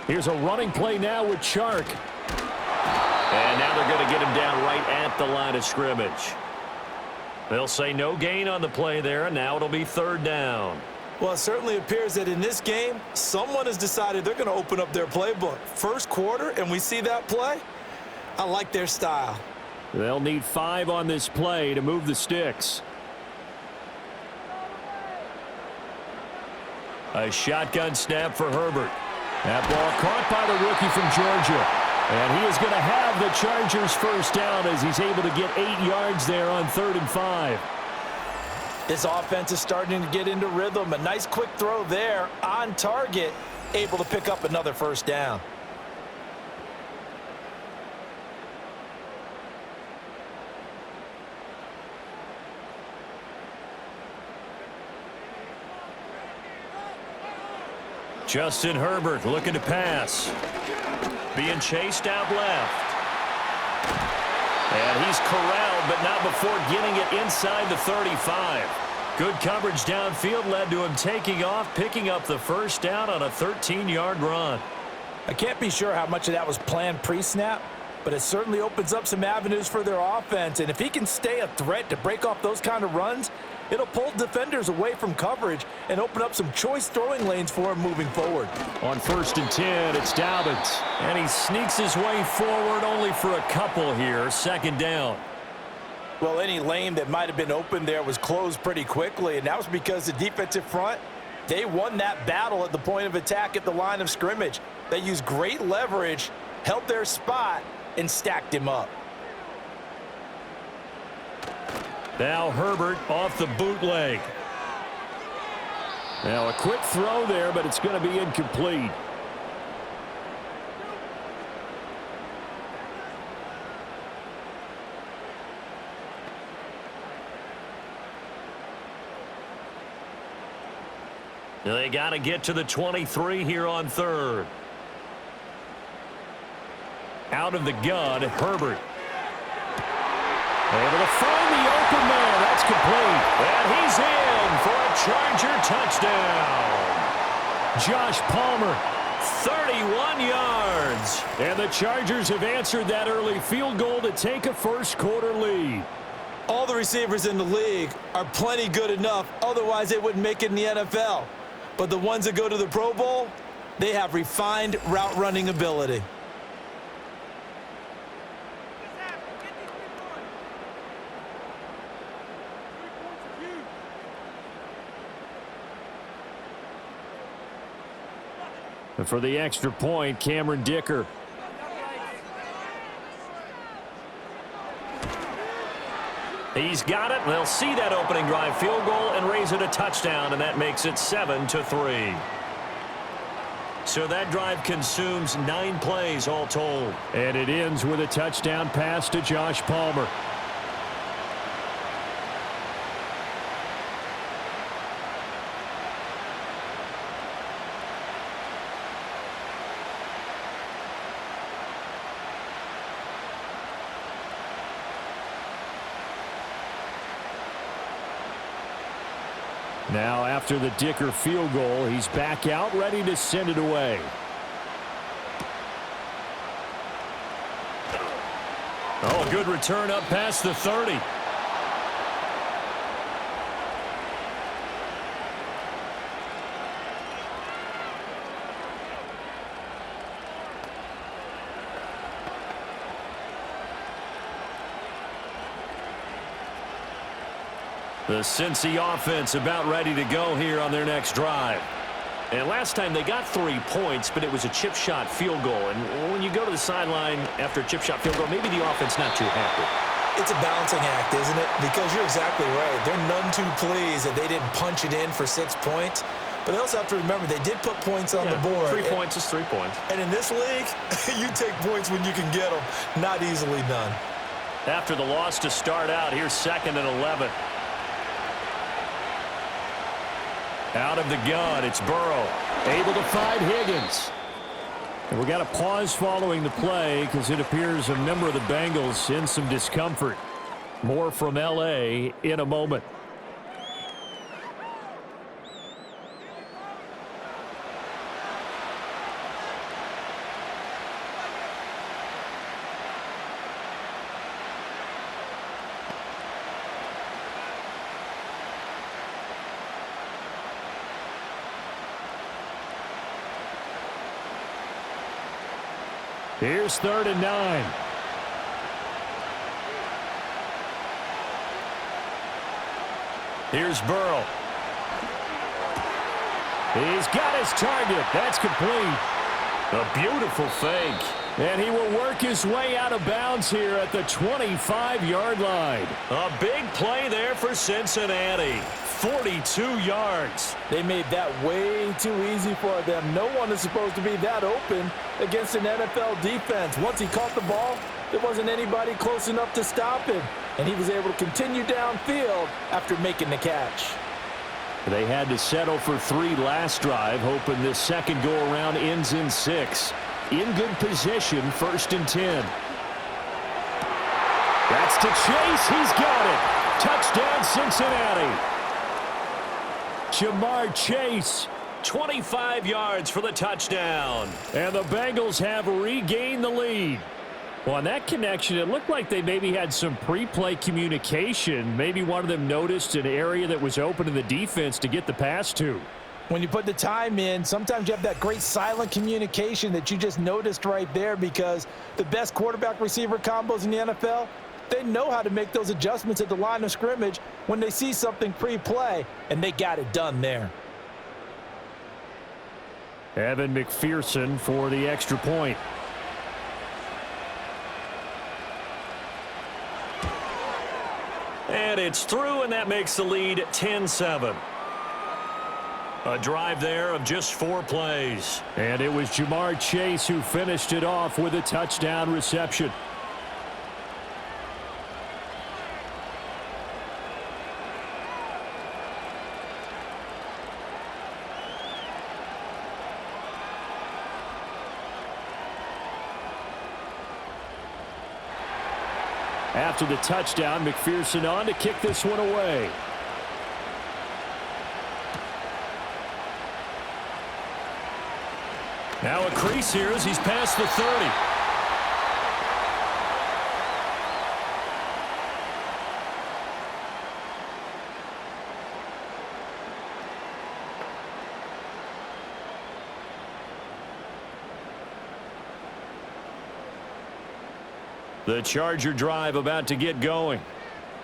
Here's a running play now with Chark. And now they're going to get him down right at the line of scrimmage. They'll say no gain on the play there, and now it'll be third down. Well, it certainly appears that in this game, someone has decided they're going to open up their playbook. First quarter, and we see that play. I like their style. They'll need 5 on this play to move the sticks. A shotgun snap for Herbert. That ball caught by the rookie from Georgia. And he is going to have the Chargers first down as he's able to get 8 yards there on 3rd and 5. This offense is starting to get into rhythm. A nice quick throw there on target, able to pick up another first down. Justin Herbert looking to pass. Being chased out left. And he's corralled, but not before getting it inside the 35. Good coverage downfield led to him taking off, picking up the first down on a 13-yard run. I can't be sure how much of that was planned pre-snap, but it certainly opens up some avenues for their offense. And if he can stay a threat to break off those kind of runs, it'll pull defenders away from coverage and open up some choice throwing lanes for him moving forward. On 1st and 10, it's Dobbins. And he sneaks his way forward only for a couple here. 2nd down. Well, any lane that might have been open there was closed pretty quickly, and that was because the defensive front, they won that battle at the point of attack at the line of scrimmage. They used great leverage, held their spot, and stacked him up. Now Herbert off the bootleg. Now a quick throw there, but it's going to be incomplete. They got to get to the 23 here on 3rd. Out of the gun, Herbert. Able to find the open man. That's complete. And he's in for a Charger touchdown. Josh Palmer, 31 yards. And the Chargers have answered that early field goal to take a first-quarter lead. All the receivers in the league are plenty good enough. Otherwise, they wouldn't make it in the NFL. But the ones that go to the Pro Bowl, they have refined route running ability. And for the extra point, Cameron Dicker. He's got it. They'll see that opening drive field goal and raise it a touchdown, and that makes it 7-3. So that drive consumes 9 plays all told. And it ends with a touchdown pass to Josh Palmer. Now, after the Dicker field goal, he's back out, ready to send it away. Oh, good return up past the 30. The Cincy offense about ready to go here on their next drive. And last time they got 3 points, but it was a chip shot field goal. And when you go to the sideline after a chip shot field goal, maybe the offense not too happy. It's a balancing act, isn't it? Because you're exactly right. They're none too pleased that they didn't punch it in for 6 points. But they also have to remember they did put points on the board. 3 points is 3 points. And in this league, you take points when you can get them. Not easily done. After the loss to start out, here's 2nd and 11. Out of the gun, it's Burrow. Able to find Higgins. And we got a pause following the play because it appears a member of the Bengals in some discomfort. More from L.A. in a moment. Here's 3rd and 9. Here's Burrow. He's got his target. That's complete. A beautiful fake. And he will work his way out of bounds here at the 25-yard line. A big play there for Cincinnati. 42 yards. They made that way too easy for them. No one is supposed to be that open against an NFL defense. Once he caught the ball, there wasn't anybody close enough to stop him. And he was able to continue downfield after making the catch. They had to settle for 3 last drive, hoping this second go-around ends in 6. In good position, 1st and 10. That's to Chase. He's got it. Touchdown, Cincinnati. Jamar Chase, 25 yards for the touchdown. And the Bengals have regained the lead. Well, on that connection, it looked like they maybe had some pre-play communication. Maybe one of them noticed an area that was open to the defense to get the pass to. When you put the time in, sometimes you have that great silent communication that you just noticed right there, because the best quarterback-receiver combos in the NFL, they know how to make those adjustments at the line of scrimmage when they see something pre-play, and they got it done there. Evan McPherson for the extra point. And it's through, and that makes the lead 10-7. A drive there of just 4 plays. And it was Jamar Chase who finished it off with a touchdown reception. After the touchdown, McPherson on to kick this one away. Now a crease here as he's past the 30. The Charger drive about to get going.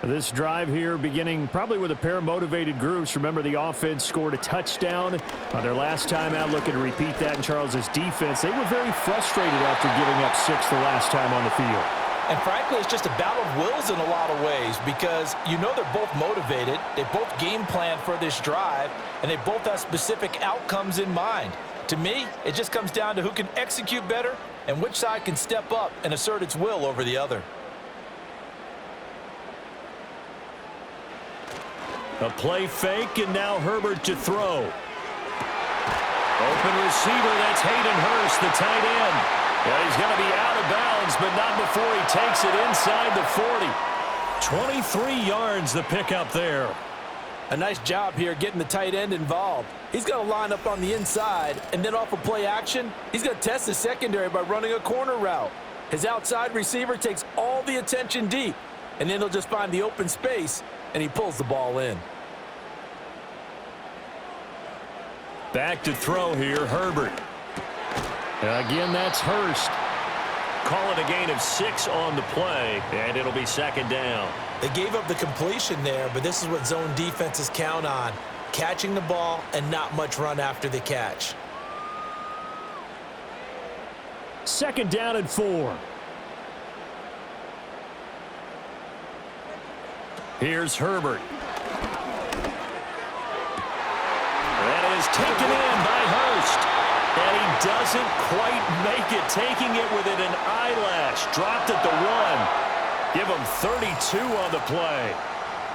This drive here beginning probably with a pair of motivated groups. Remember, the offense scored a touchdown on their last time out. Looking to repeat that in Charles's defense. They were very frustrated after giving up 6 the last time on the field. And frankly, it's just a battle of wills in a lot of ways, because you know they're both motivated. They both game plan for this drive, and they both have specific outcomes in mind. To me, it just comes down to who can execute better and which side can step up and assert its will over the other. A play fake, and now Herbert to throw. Open receiver, that's Hayden Hurst, the tight end. Yeah, he's going to be out of bounds, but not before he takes it inside the 40. 23 yards the pickup there. A nice job here getting the tight end involved. He's going to line up on the inside, and then off of play action, he's going to test the secondary by running a corner route. His outside receiver takes all the attention deep, and then he'll just find the open space, and he pulls the ball in. Back to throw here, Herbert. Again, that's Hurst. Call it a gain of 6 on the play, and it'll be 2nd down. They gave up the completion there, but this is what zone defenses count on: catching the ball and not much run after the catch. 2nd down and 4. Here's Herbert. That is taken in by Hurst. And he doesn't quite make it, taking it within an eyelash. Dropped at the 1. Give him 32 on the play.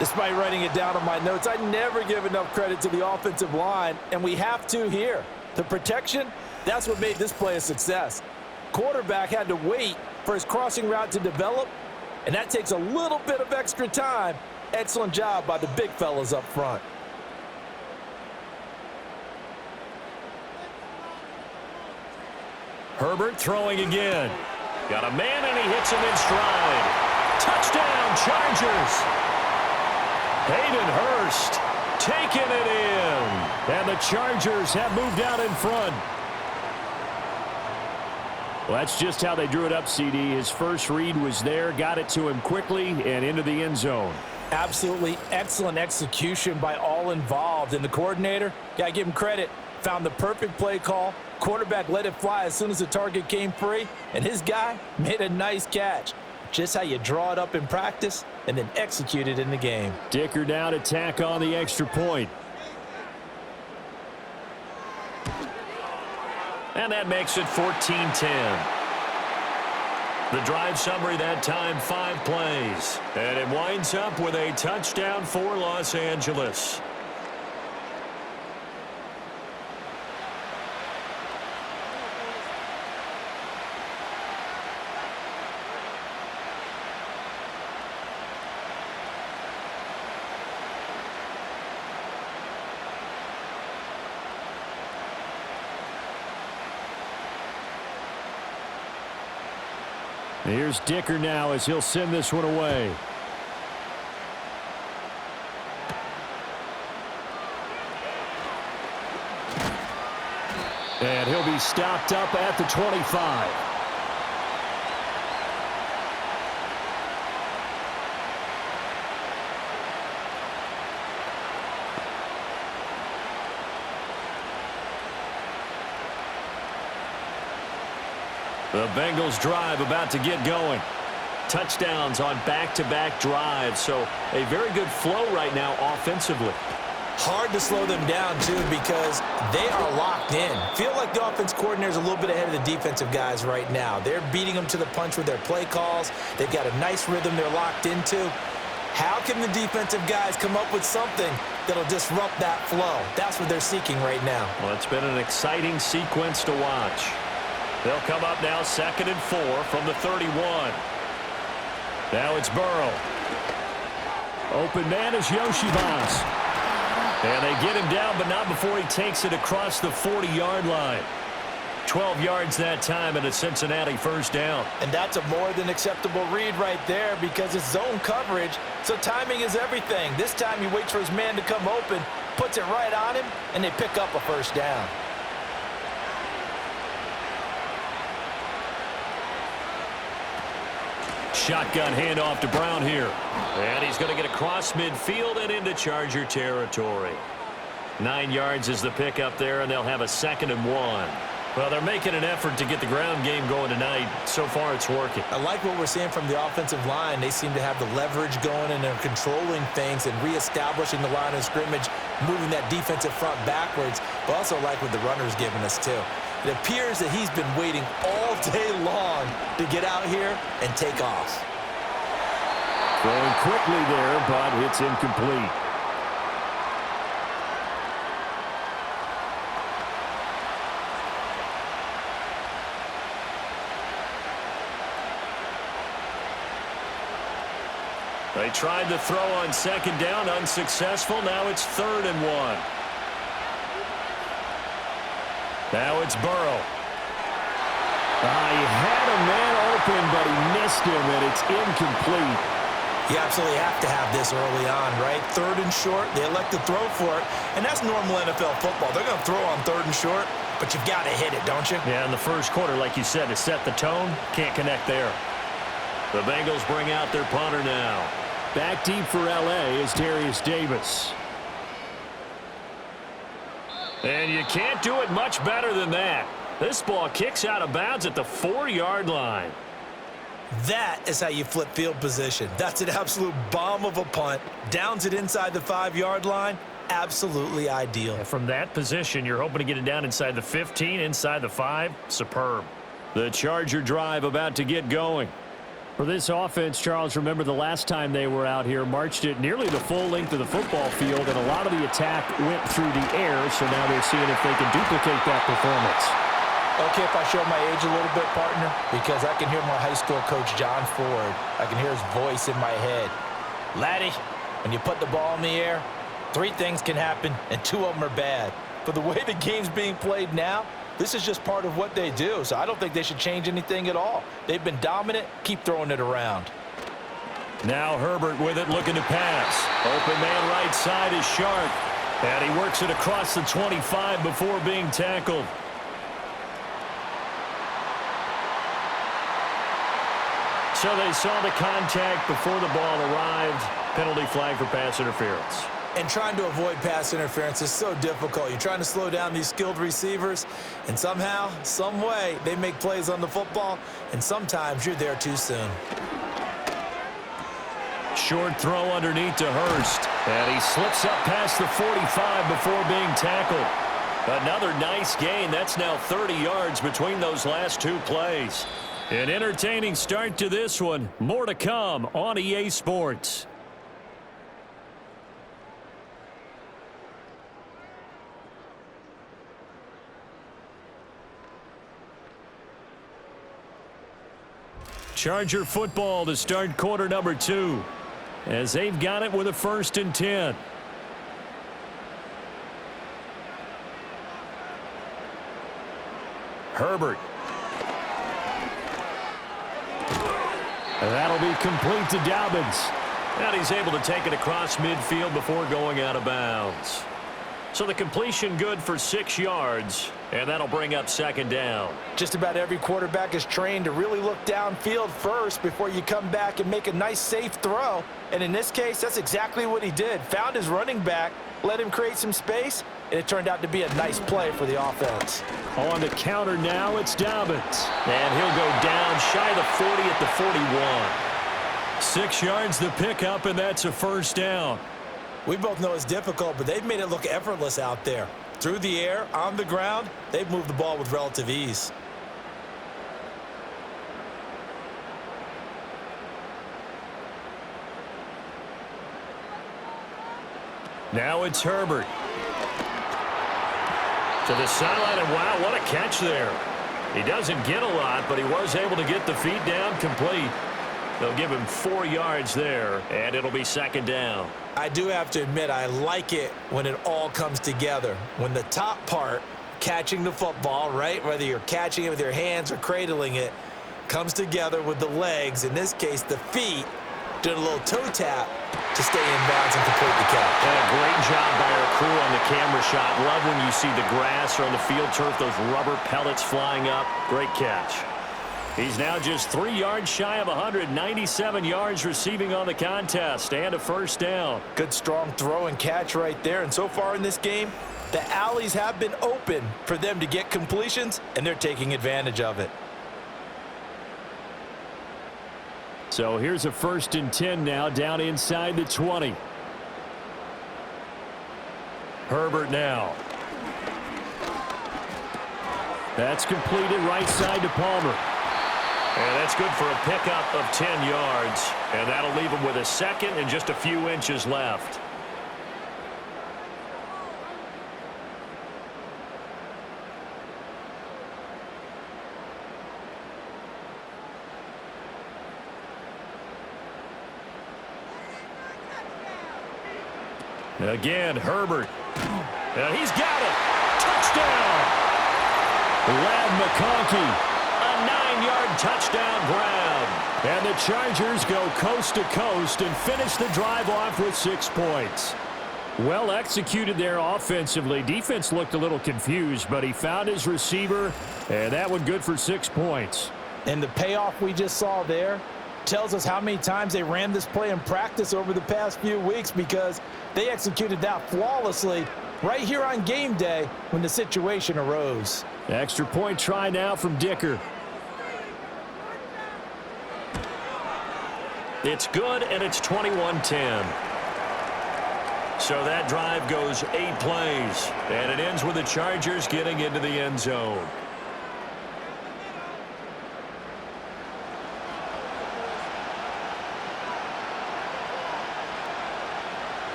Despite writing it down on my notes, I never give enough credit to the offensive line, and we have to here. The protection, that's what made this play a success. Quarterback had to wait for his crossing route to develop, and that takes a little bit of extra time. Excellent job by the big fellas up front. Herbert throwing again. Got a man, and he hits him in stride. Touchdown, Chargers. Hayden Hurst taking it in. And the Chargers have moved out in front. Well, that's just how they drew it up, CD. His first read was there, got it to him quickly, and into the end zone. Absolutely excellent execution by all involved. And the coordinator, got to give him credit, found the perfect play call. Quarterback let it fly as soon as the target came free, and his guy made a nice catch. Just how you draw it up in practice and then execute it in the game. Dicker down to tack on the extra point. And that makes it 14-10. The drive summary that time, 5 plays. And it winds up with a touchdown for Los Angeles. Here's Dicker now as he'll send this one away. And he'll be stopped up at the 25. The Bengals drive about to get going. Touchdowns on back-to-back drives, so a very good flow right now offensively. Hard to slow them down, too, because they are locked in. Feel like the offense coordinator is a little bit ahead of the defensive guys right now. They're beating them to the punch with their play calls. They've got a nice rhythm they're locked into. How can the defensive guys come up with something that'll disrupt that flow? That's what they're seeking right now. Well, it's been an exciting sequence to watch. They'll come up now 2nd and 4 from the 31. Now it's Burrow. Open man is Yoshibas. And they get him down, but not before he takes it across the 40-yard line. 12 yards that time and a Cincinnati first down. And that's a more than acceptable read right there because it's zone coverage, so timing is everything. This time he waits for his man to come open, puts it right on him, and they pick up a first down. Shotgun handoff to Brown here. And he's going to get across midfield and into Charger territory. 9 yards is the pickup there, and they'll have a 2nd and 1. Well, they're making an effort to get the ground game going tonight. So far, it's working. I like what we're seeing from the offensive line. They seem to have the leverage going, and they're controlling things and reestablishing the line of scrimmage, moving that defensive front backwards. But also like what the runner's giving us, too. It appears that he's been waiting all day long to get out here and take off. Going quickly there, but it's incomplete. They tried to throw on 2nd down, unsuccessful. Now it's 3rd and 1. Now it's Burrow. He had a man open, but he missed him, and it's incomplete. You absolutely have to have this early on, right? 3rd and short, they elect to throw for it, and that's normal NFL football. They're going to throw on 3rd and short, but you've got to hit it, don't you? Yeah, in the first quarter, like you said, to set the tone, can't connect there. The Bengals bring out their punter now. Back deep for L.A. is Darius Davis. And you can't do it much better than that. This ball kicks out of bounds at the 4-yard line. That is how you flip field position. That's an absolute bomb of a punt. Downs it inside the 5-yard line. Absolutely ideal. And from that position, you're hoping to get it down inside the 15, inside the 5. Superb. The Charger drive about to get going. For this offense, Charles, remember the last time they were out here, marched it nearly the full length of the football field, and a lot of the attack went through the air, so now they're seeing if they can duplicate that performance. Okay, if I show my age a little bit, partner, because I can hear my high school coach, John Ford. I can hear his voice in my head. Laddie, when you put the ball in the air, 3 things can happen, and 2 of them are bad. But the way the game's being played now, this is just part of what they do, so I don't think they should change anything at all. They've been dominant. Keep throwing it around. Now Herbert with it, looking to pass. Open man right side is Sharp. And he works it across the 25 before being tackled. So they saw the contact before the ball arrived. Penalty flag for pass interference. And trying to avoid pass interference is so difficult. You're trying to slow down these skilled receivers, and somehow, some way, they make plays on the football, and sometimes you're there too soon. Short throw underneath to Hurst. And he slips up past the 45 before being tackled. Another nice gain. That's now 30 yards between those last two plays. An entertaining start to this one. More to come on EA Sports. Charger football to start quarter number 2. As they've got it with a 1st and 10. Herbert. And that'll be complete to Dobbins. And he's able to take it across midfield before going out of bounds. So the completion good for 6 yards, and that'll bring up 2nd down. Just about every quarterback is trained to really look downfield first before you come back and make a nice, safe throw. And in this case, that's exactly what he did. Found his running back, let him create some space, and it turned out to be a nice play for the offense. On the counter now, it's Dobbins. And he'll go down shy of the 40 at the 41. 6 yards the pickup, and that's a 1st down. We both know it's difficult, but they've made it look effortless out there. Through the air, on the ground, they've moved the ball with relative ease. Now it's Herbert. To the sideline, and wow, what a catch there. He doesn't get a lot, but he was able to get the feet down complete. They'll give him 4 yards there, and it'll be 2nd down. I do have to admit, I like it when it all comes together. When the top part, catching the football, right, whether you're catching it with your hands or cradling it, comes together with the legs, in this case the feet, did a little toe tap to stay in bounds and complete the catch. And a great job by our crew on the camera shot. Love when you see the grass or on the field turf, those rubber pellets flying up. Great catch. He's now just 3 yards shy of 197 yards receiving on the contest and a 1st down. Good strong throw and catch right there. And so far in this game, the alleys have been open for them to get completions, and they're taking advantage of it. So here's a 1st and 10 now down inside the 20. Herbert now. That's completed right side to Palmer. And that's good for a pickup of 10 yards. And that'll leave him with a 2nd and just a few inches left. Again, Herbert. And he's got it. Touchdown. Ladd McConkey. A 9-yard touchdown grab. And the Chargers go coast to coast and finish the drive off with 6 points. Well executed there offensively. Defense looked a little confused, but he found his receiver, and that one good for 6 points. And the payoff we just saw there tells us how many times they ran this play in practice over the past few weeks, because they executed that flawlessly right here on game day when the situation arose. Extra point try now from Dicker. It's good, and it's 21-10. So that drive goes 8 plays, and it ends with the Chargers getting into the end zone.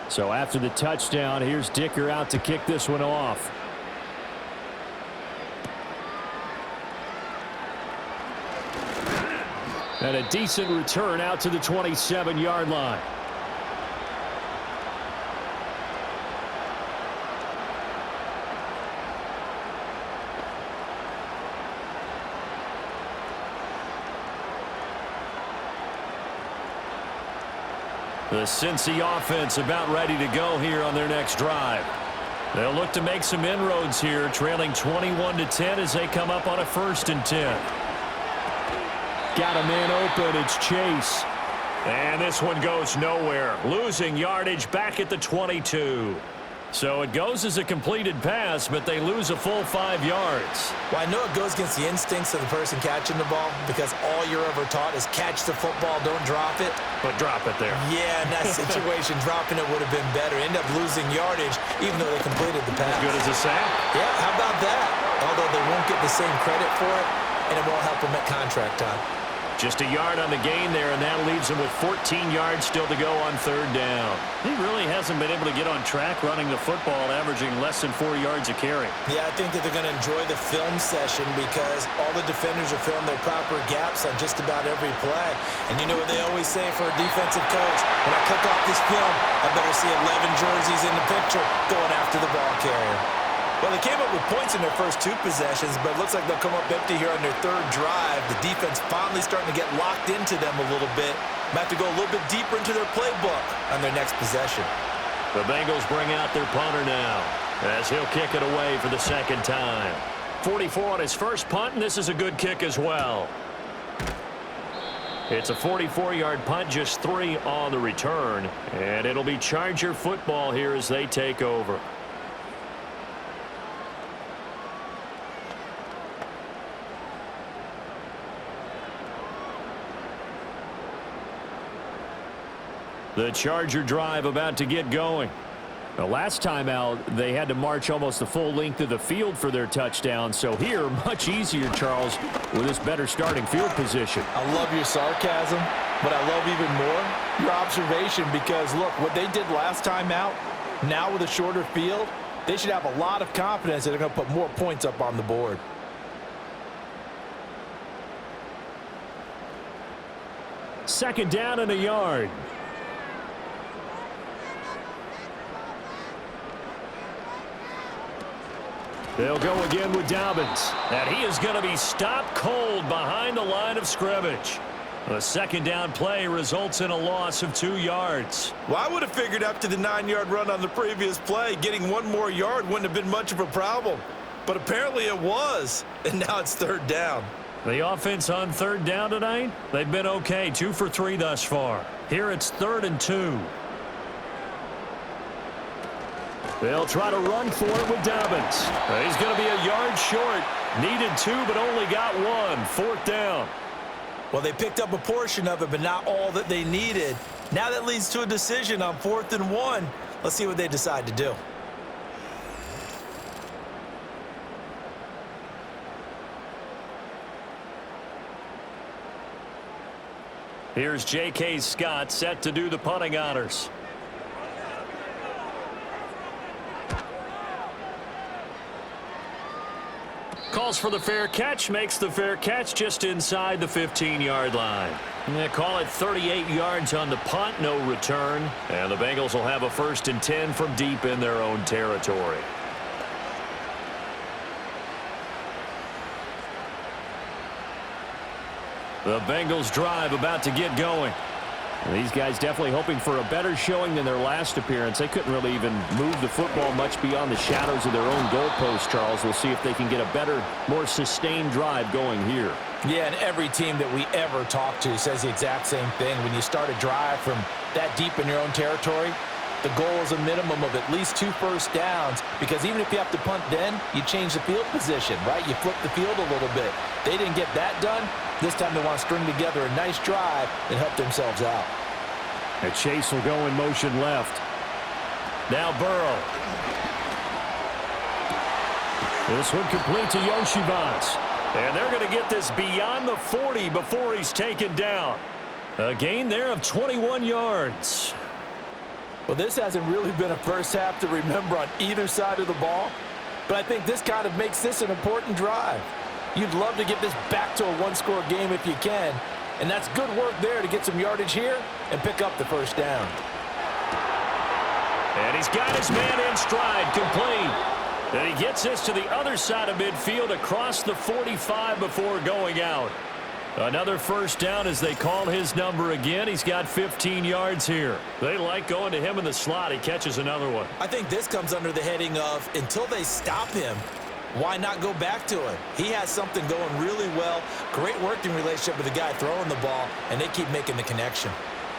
So after the touchdown, here's Dicker out to kick this one off. And a decent return out to the 27-yard line. The Cincy offense about ready to go here on their next drive. They'll look to make some inroads here, trailing 21-10 as they come up on a 1st and 10. Got a man open. It's Chase. And this one goes nowhere. Losing yardage back at the 22. So it goes as a completed pass, but they lose a full 5 yards. Well, I know it goes against the instincts of the person catching the ball because all you're ever taught is catch the football, don't drop it. But drop it there. Yeah, in that situation, dropping it would have been better. End up losing yardage, even though they completed the pass. As good as a sack? Yeah, how about that? Although they won't get the same credit for it, and it won't help them at contract time. Just a yard on the gain there, and that leaves him with 14 yards still to go on 3rd down. He really hasn't been able to get on track running the football, averaging less than 4 yards a carry. Yeah, I think that they're going to enjoy the film session because all the defenders are filling their proper gaps on just about every play. And you know what they always say for a defensive coach? When I click off this film, I better see 11 jerseys in the picture going after the ball carrier. Well, they came up with points in their first 2 possessions, but it looks like they'll come up empty here on their 3rd drive. The defense finally starting to get locked into them a little bit. Might have to go a little bit deeper into their playbook on their next possession. The Bengals bring out their punter now as he'll kick it away for the 2nd time. 44 on his first punt, and this is a good kick as well. It's a 44-yard punt, just 3 on the return, and it'll be Charger football here as they take over. The Charger drive about to get going. The last time out, they had to march almost the full length of the field for their touchdown. So here, much easier, Charles, with this better starting field position. I love your sarcasm, but I love even more your observation because, look, what they did last time out, now with a shorter field, they should have a lot of confidence that they're going to put more points up on the board. Second down and a yard. They'll go again with Dobbins. And he is going to be stopped cold behind the line of scrimmage. A 2nd down play results in a loss of 2 yards. Well, I would have figured after the 9-yard run on the previous play, getting 1 more yard wouldn't have been much of a problem. But apparently it was, and now it's 3rd down. The offense on 3rd down tonight, they've been okay, 2 for 3 thus far. Here it's 3rd and 2. They'll try to run for it with Dobbins. He's going to be a yard short. Needed 2, but only got 1. 4th down. Well, they picked up a portion of it, but not all that they needed. Now that leads to a decision on 4th and 1. Let's see what they decide to do. Here's J.K. Scott set to do the punting honors. Calls for the fair catch, makes the fair catch just inside the 15-yard line. And they call it 38 yards on the punt, no return. And the Bengals will have a 1st and 10 from deep in their own territory. The Bengals drive about to get going. These guys definitely hoping for a better showing than their last appearance. They couldn't really even move the football much beyond the shadows of their own goalpost, Charles. We'll see if they can get a better, more sustained drive going here. Yeah, and every team that we ever talk to says the exact same thing. When you start a drive from that deep in your own territory, the goal is a minimum of at least 2 first downs because even if you have to punt then, you change the field position, right? You flip the field a little bit. They didn't get that done. This time they want to string together a nice drive and help themselves out. And Chase will go in motion left. Now Burrow. This one complete to Yoshivas. And they're going to get this beyond the 40 before he's taken down. A gain there of 21 yards. Well, this hasn't really been a first half to remember on either side of the ball, but I think this kind of makes this an important drive. You'd love to get this back to a 1-score game if you can, and that's good work there to get some yardage here and pick up the 1st down. And he's got his man in stride, complete. And he gets this to the other side of midfield across the 45 before going out. Another first down as they call his number again. He's got 15 yards here. They like going to him in the slot. He catches another one. I think this comes under the heading of until they stop him, why not go back to it? He has something going really well. Great working relationship with the guy throwing the ball, and they keep making the connection.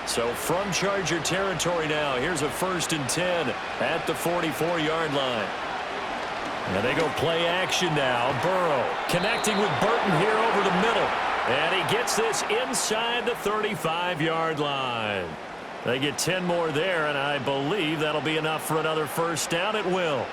So from Charger territory now, here's a 1st and 10 at the 44-yard line. And they go play action now. Burrow connecting with Burton here over the middle. And he gets this inside the 35-yard line. They get 10 more there, and I believe that'll be enough for another first down. It will.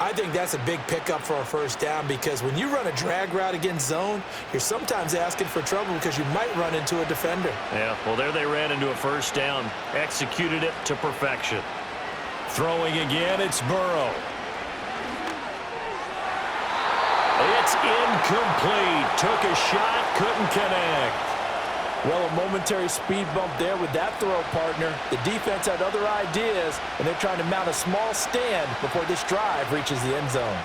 I think that's a big pickup for a first down because when you run a drag route against zone, you're sometimes asking for trouble because you might run into a defender. Yeah, well, there they ran into a first down. Executed it to perfection. Throwing again, it's Burrow. It's incomplete. Took a shot, couldn't connect. Well, a momentary speed bump there with that throw, partner. The defense had other ideas, and they're trying to mount a small stand before this drive reaches the end zone.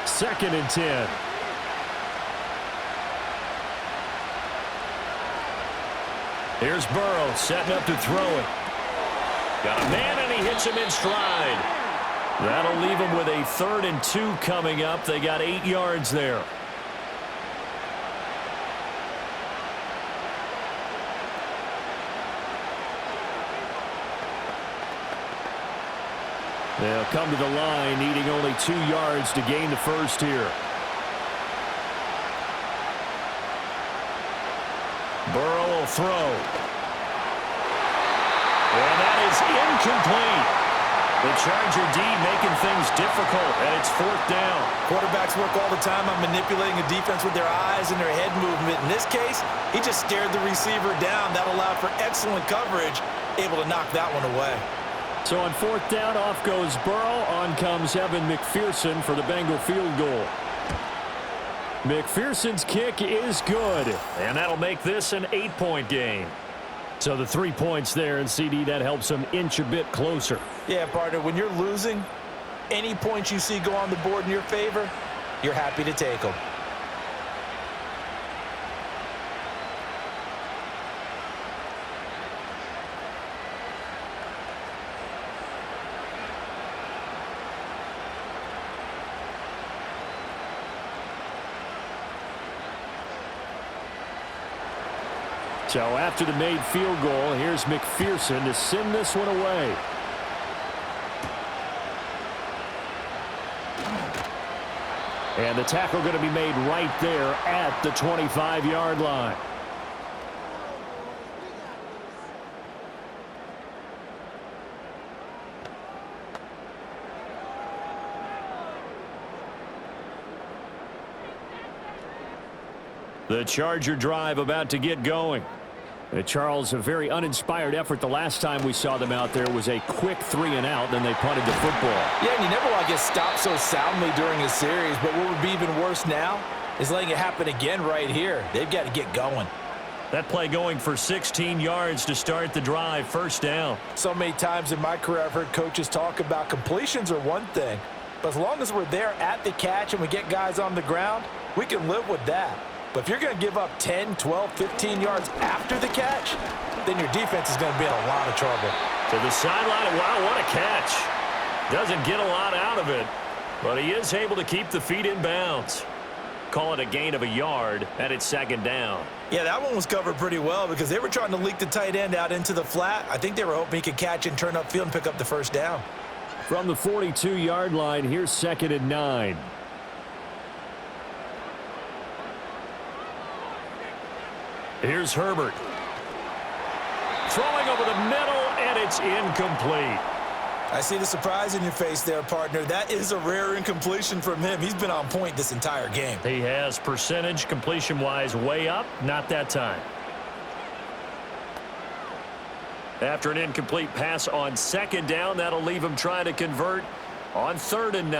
2nd and 10. Here's Burrow setting up to throw it. Got a man, and he hits him in stride. That'll leave him with a 3rd and 2 coming up. They got 8 yards there. They'll come to the line, needing only 2 yards to gain the first here. Burrow will throw. And that is incomplete. The Charger D making things difficult, and it's 4th down. Quarterbacks work all the time on manipulating a defense with their eyes and their head movement. In this case, he just stared the receiver down. That allowed for excellent coverage, able to knock that one away. So on 4th down, off goes Burrow. On comes Evan McPherson for the Bengal field goal. McPherson's kick is good, and that'll make this an 8-point game. So the 3 points there, and CD, that helps them inch a bit closer. Yeah, partner, when you're losing, any points you see go on the board in your favor, you're happy to take them. So after the made field goal, here's McPherson to send this one away. And the tackle going to be made right there at the 25-yard line. The Charger drive about to get going. Charles, a very uninspired effort the last time we saw them out there was a quick 3-and-out, then they punted the football. Yeah, and you never want to get stopped so soundly during a series, but what would be even worse now is letting it happen again right here. They've got to get going. That play going for 16 yards to start the drive, 1st down. So many times in my career I've heard coaches talk about completions are one thing, but as long as we're there at the catch and we get guys on the ground, we can live with that. But if you're going to give up 10, 12, 15 yards after the catch, then your defense is going to be in a lot of trouble. To the sideline, wow, what a catch. Doesn't get a lot out of it, but he is able to keep the feet in bounds. Call it a gain of a yard, and it's 2nd down. Yeah, that one was covered pretty well because they were trying to leak the tight end out into the flat. I think they were hoping he could catch and turn upfield and pick up the 1st down. From the 42-yard line, here's 2nd and 9. Here's Herbert. Throwing over the middle, and it's incomplete. I see the surprise in your face there, partner. That is a rare incompletion from him. He's been on point this entire game. He has percentage completion-wise way up, not that time. After an incomplete pass on 2nd down, that'll leave him trying to convert on 3rd and 9.